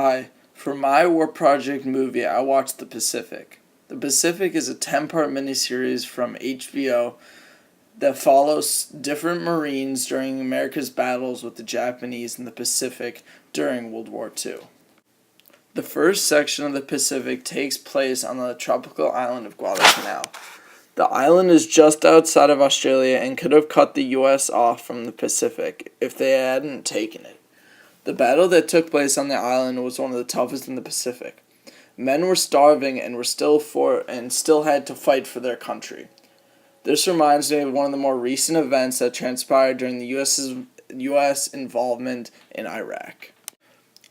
Hi, for my War Project movie, I watched The Pacific. The Pacific is a 10-part miniseries from HBO that follows different Marines during America's battles with the Japanese in the Pacific during World War II. The first section of the Pacific takes place on the tropical island of Guadalcanal. The island is just outside of Australia and could have cut the U.S. off from the Pacific if they hadn't taken it. The battle that took place on the island was one of the toughest in the Pacific. Men were starving and still had to fight for their country. This reminds me of one of the more recent events that transpired during the U.S. involvement in Iraq.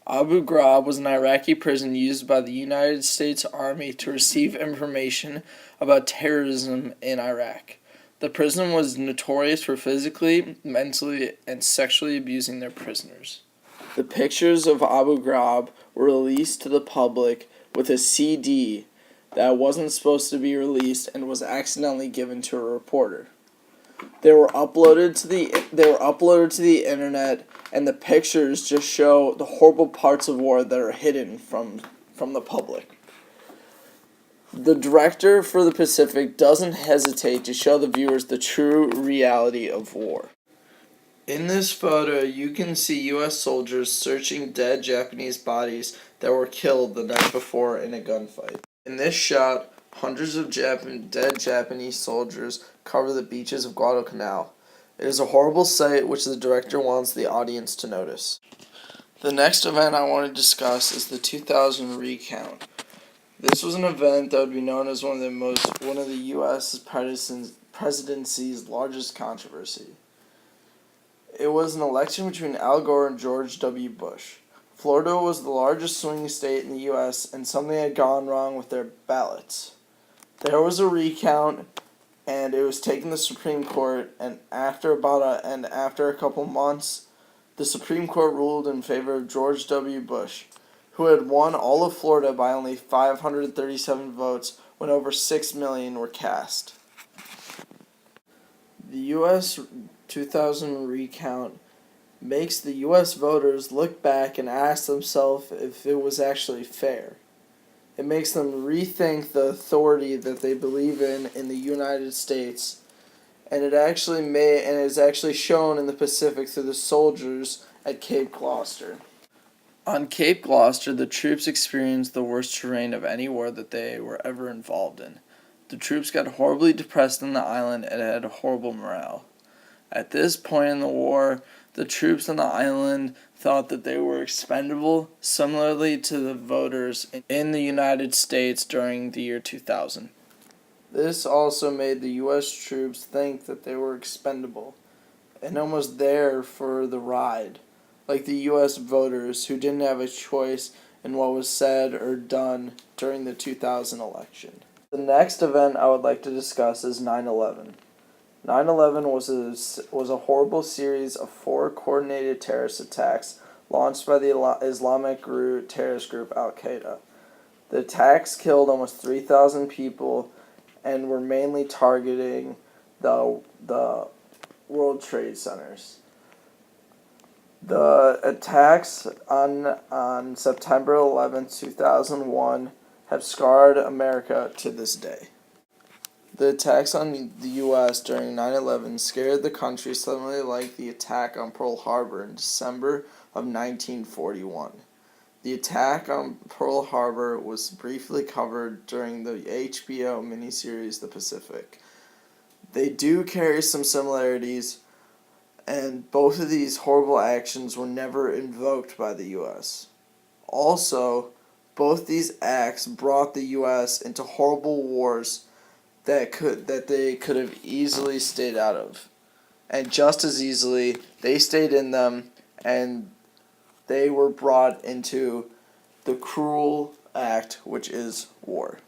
Abu Ghraib was an Iraqi prison used by the United States Army to receive information about terrorism in Iraq. The prison was notorious for physically, mentally, and sexually abusing their prisoners. The pictures of Abu Ghraib were released to the public with a CD that wasn't supposed to be released and was accidentally given to a reporter. They were uploaded to the internet, and the pictures just show the horrible parts of war that are hidden from the public. The director for the Pacific doesn't hesitate to show the viewers the true reality of war. In this photo, you can see U.S. soldiers searching dead Japanese bodies that were killed the night before in a gunfight. In this shot, hundreds of dead Japanese soldiers cover the beaches of Guadalcanal. It is a horrible sight which the director wants the audience to notice. The next event I want to discuss is the 2000 recount. This was an event that would be known as one of the U.S. presidency's largest controversy. It was an election between Al Gore and George W. Bush. Florida was the largest swing state in the U.S., and something had gone wrong with their ballots. There was a recount, and it was taken to the Supreme Court, and after a couple months, the Supreme Court ruled in favor of George W. Bush, who had won all of Florida by only 537 votes when over 6 million were cast. The U.S. 2000 recount makes the U.S. voters look back and ask themselves if it was actually fair. It makes them rethink the authority that they believe in the United States, and it is actually shown in the Pacific through the soldiers at Cape Gloucester. On Cape Gloucester, the troops experienced the worst terrain of any war that they were ever involved in. The troops got horribly depressed on the island and had horrible morale. At this point in the war, the troops on the island thought that they were expendable, similarly to the voters in the United States during the year 2000. This also made the U.S. troops think that they were expendable and almost there for the ride, like the U.S. voters who didn't have a choice in what was said or done during the 2000 election. The next event I would like to discuss is 9/11. 9/11 was a horrible series of 4 coordinated terrorist attacks launched by the Islamic terrorist group Al-Qaeda. The attacks killed almost 3,000 people and were mainly targeting the World Trade Centers. The attacks on September 11, 2001 have scarred America to this day. The attacks on the U.S. during 9/11 scared the country similarly like the attack on Pearl Harbor in December of 1941. The attack on Pearl Harbor was briefly covered during the HBO miniseries The Pacific. They do carry some similarities, and both of these horrible actions were never invoked by the U.S. Also, both these acts brought the U.S. into horrible wars that they could have easily stayed out of. And just as easily, they stayed in them, and they were brought into the cruel act which is war.